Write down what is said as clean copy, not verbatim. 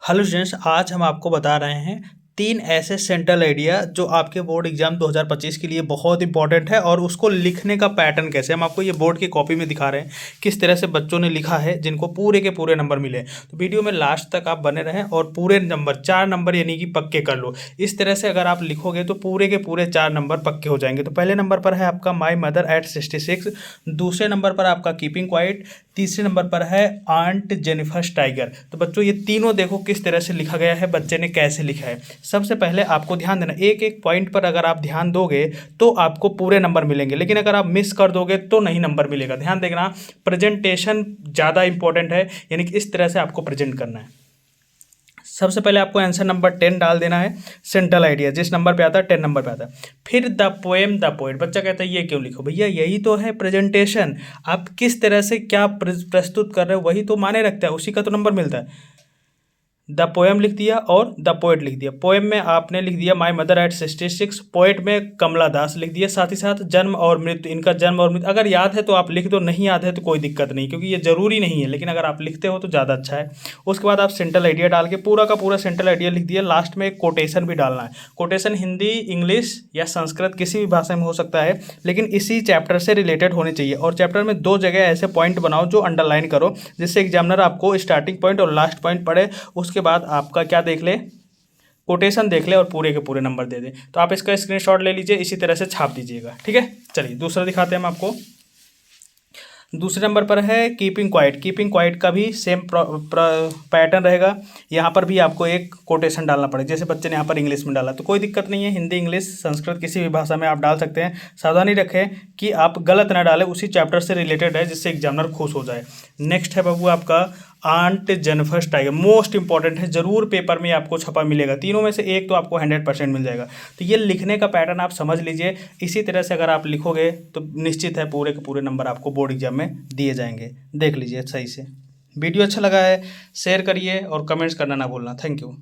Hello students, आज हम आपको बता रहे हैं 3 ऐसे सेंट्रल आइडिया जो आपके बोर्ड एग्जाम 2025 के लिए बहुत इंपॉर्टेंट है और उसको लिखने का पैटर्न कैसे। हम आपको ये बोर्ड की कॉपी में दिखा रहे हैं किस तरह से बच्चों ने लिखा है जिनको पूरे के पूरे नंबर मिले। तो वीडियो में लास्ट तक आप बने रहें और पूरे नंबर 4 नंबर यानी कि पक्के कर लो। इस तरह से अगर आप लिखोगे तो पूरे के पूरे 4 नंबर पक्के हो जाएंगे। तो पहले नंबर पर है आपका माई मदर एट 66, दूसरे नंबर पर आपका कीपिंग क्वाइट, तीसरे नंबर पर है आंट जेनिफर्स टाइगर। तो बच्चों ये तीनों देखो किस तरह से लिखा गया है, बच्चे ने कैसे लिखा है। सबसे पहले आपको ध्यान देना, एक एक पॉइंट पर अगर आप ध्यान दोगे तो आपको पूरे नंबर मिलेंगे, लेकिन अगर आप मिस कर दोगे तो नहीं नंबर मिलेगा। ध्यान देना, प्रेजेंटेशन ज़्यादा इंपॉर्टेंट है, यानी कि इस तरह से आपको प्रेजेंट करना है। सबसे पहले आपको आंसर नंबर 10 डाल देना है। सेंट्रल आइडिया जिस नंबर पे आता है 10 नंबर पे आता है। फिर द पोएम द पोएट। बच्चा कहता है ये क्यों लिखो भैया, यही तो है प्रेजेंटेशन। आप किस तरह से क्या प्रस्तुत कर रहे हो वही तो माने रखता है, उसी का तो नंबर मिलता है। द पोएम लिख दिया और द पोएट लिख दिया। पोएम में आपने लिख दिया माई मदर एट 66, पोएट में कमला दास लिख दिया। साथ ही साथ जन्म और मृत्यु, इनका जन्म और मृत्यु अगर याद है तो आप लिख दो, नहीं याद है तो कोई दिक्कत नहीं, क्योंकि ये जरूरी नहीं है, लेकिन अगर आप लिखते हो तो ज़्यादा अच्छा है। उसके बाद आप सेंट्रल आइडिया डाल के पूरा का पूरा सेंट्रल आइडिया लिख दिया। लास्ट में एक कोटेशन भी डालना है। कोटेशन हिंदी, इंग्लिश या संस्कृत किसी भी भाषा में हो सकता है, लेकिन इसी चैप्टर से रिलेटेड होने चाहिए। और चैप्टर में 2 जगह ऐसे पॉइंट बनाओ जो अंडरलाइन करो, जिससे एग्जामिनर आपको स्टार्टिंग पॉइंट और लास्ट पॉइंट पढ़े, उसके बाद आपका क्या देख ले, कोटेशन देख ले और पूरे के पूरे नंबर दे दे। तो आप इसका स्क्रीनशॉट ले लीजिए, इसी तरह से छाप दीजिएगा, ठीक है। चलिए दूसरा दिखाते हैं हम आपको। दूसरे नंबर पर है कीपिंग क्वाइट। कीपिंग क्वाइट का भी सेम पैटर्न रहेगा। यहाँ पर भी आपको एक कोटेशन डालना पड़ेगा, जैसे बच्चे ने यहाँ पर इंग्लिश में डाला तो कोई दिक्कत नहीं है, हिंदी, इंग्लिश, संस्कृत किसी भी भाषा में आप डाल सकते हैं। सावधानी रखें कि आप गलत ना डालें, उसी चैप्टर से रिलेटेड है जिससे एग्जामिनर खुश हो जाए। नेक्स्ट है बाबू आपका aunt Jennifer's tiger. Most important है, जरूर पेपर में आपको छपा मिलेगा। तीनों में से एक तो आपको 100% मिल जाएगा। तो ये लिखने का पैटर्न आप समझ लीजिए, इसी तरह से अगर आप लिखोगे तो निश्चित है पूरे के पूरे नंबर आपको बोर्ड एग्जाम में दिए जाएंगे। देख लीजिए सही से। वीडियो अच्छा लगा है शेयर करिए और कमेंट्स करना ना भूलना। Thank you.